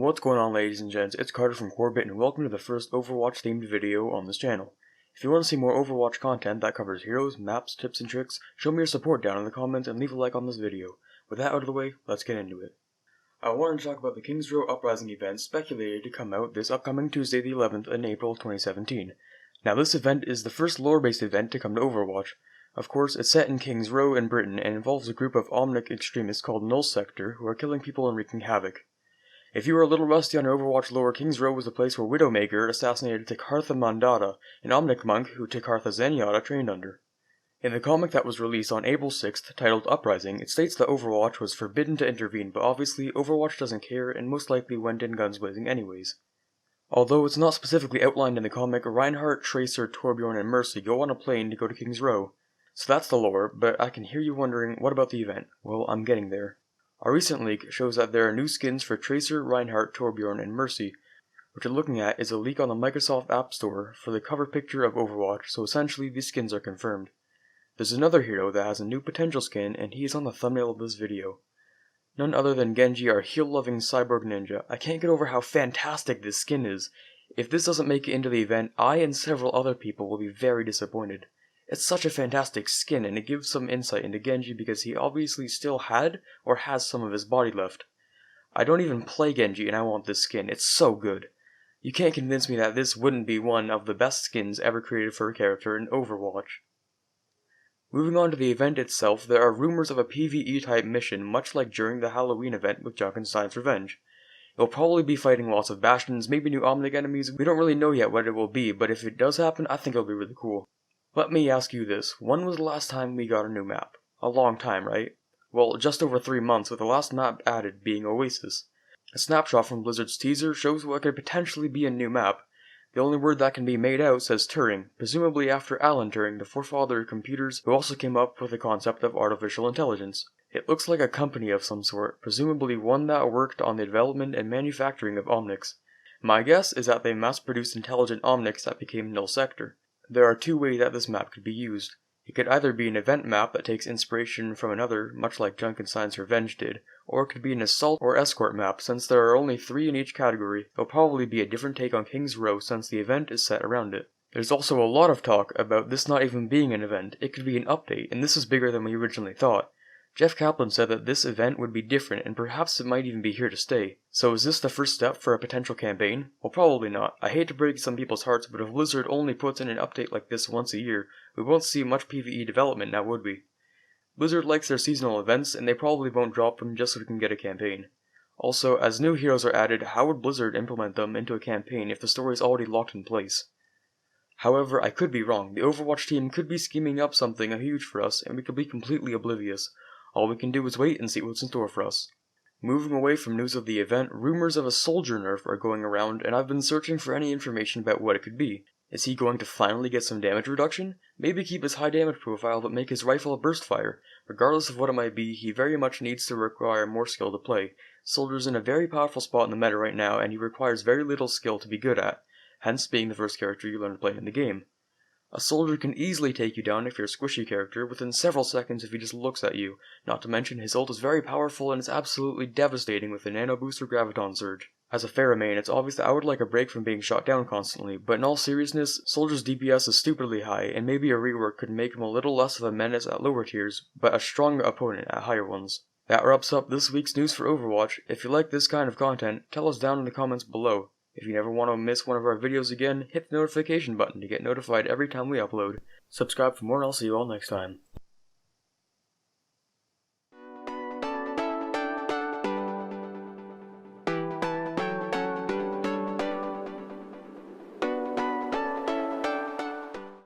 What's going on, ladies and gents, it's Carter from Corbett and welcome to the first Overwatch themed video on this channel. If you want to see more Overwatch content that covers heroes, maps, tips and tricks, show me your support down in the comments and leave a like on this video. With that out of the way, let's get into it. I wanted to talk about the Kings Row Uprising event speculated to come out this upcoming Tuesday the 11th in April 2017. Now this event is the first lore-based event to come to Overwatch. Of course, it's set in Kings Row in Britain and involves a group of Omnic extremists called Null Sector who are killing people and wreaking havoc. If you are a little rusty on Overwatch lore, Kings Row was the place where Widowmaker assassinated Tikartha Mandata, an Omnic monk who Tikartha Zenyatta trained under. In the comic that was released on April 6th, titled Uprising, it states that Overwatch was forbidden to intervene, but obviously Overwatch doesn't care and most likely went in guns blazing anyways. Although it's not specifically outlined in the comic, Reinhardt, Tracer, Torbjorn, and Mercy go on a plane to go to Kings Row. So that's the lore, but I can hear you wondering, what about the event? Well, I'm getting there. A recent leak shows that there are new skins for Tracer, Reinhardt, Torbjorn, and Mercy. What you're looking at is a leak on the Microsoft App Store for the cover picture of Overwatch, so essentially these skins are confirmed. There's another hero that has a new potential skin, and he is on the thumbnail of this video. None other than Genji, our heel-loving cyborg ninja. I can't get over how fantastic this skin is. If this doesn't make it into the event, I and several other people will be very disappointed. It's such a fantastic skin, and it gives some insight into Genji because he obviously still had or has some of his body left. I don't even play Genji and I want this skin, it's so good. You can't convince me that this wouldn't be one of the best skins ever created for a character in Overwatch. Moving on to the event itself, there are rumors of a PvE type mission much like during the Halloween event with Junkenstein's Revenge. You'll probably be fighting lots of Bastions, maybe new Omnic enemies. We don't really know yet what it will be, but if it does happen, I think it'll be really cool. Let me ask you this, when was the last time we got a new map? A long time, right? Well, just over 3 months, with the last map added being Oasis. A snapshot from Blizzard's teaser shows what could potentially be a new map. The only word that can be made out says Turing, presumably after Alan Turing, the forefather of computers, who also came up with the concept of artificial intelligence. It looks like a company of some sort, presumably one that worked on the development and manufacturing of Omnics. My guess is that they mass-produced intelligent Omnics that became Null Sector. There are two ways that this map could be used. It could either be an event map that takes inspiration from another, much like Junkenstein's Revenge did, or it could be an assault or escort map. Since there are only 3 in each category, it'll probably be a different take on Kings Row since the event is set around it. There's also a lot of talk about this not even being an event, it could be an update, and this is bigger than we originally thought. Jeff Kaplan said that this event would be different and perhaps it might even be here to stay. So is this the first step for a potential campaign? Well, probably not. I hate to break some people's hearts, but if Blizzard only puts in an update like this once a year, we won't see much PvE development now, would we? Blizzard likes their seasonal events, and they probably won't drop them just so we can get a campaign. Also, as new heroes are added, how would Blizzard implement them into a campaign if the story is already locked in place? However, I could be wrong. The Overwatch team could be scheming up something huge for us, and we could be completely oblivious. All we can do is wait and see what's in store for us. Moving away from news of the event, rumors of a soldier nerf are going around, and I've been searching for any information about what it could be. Is he going to finally get some damage reduction? Maybe keep his high damage profile but make his rifle a burst fire. Regardless of what it might be, he very much needs to require more skill to play. Soldier's in a very powerful spot in the meta right now, and he requires very little skill to be good at, hence being the first character you learn to play in the game. A soldier can easily take you down if you're a squishy character within several seconds if he just looks at you, not to mention his ult is very powerful and is absolutely devastating with a nano boost or graviton surge. As a Pharah main, it's obvious that I would like a break from being shot down constantly, but in all seriousness, Soldier's DPS is stupidly high, and maybe a rework could make him a little less of a menace at lower tiers, but a strong opponent at higher ones. That wraps up this week's news for Overwatch. If you like this kind of content, tell us down in the comments below. If you never want to miss one of our videos again, hit the notification button to get notified every time we upload. Subscribe for more and I'll see you all next time.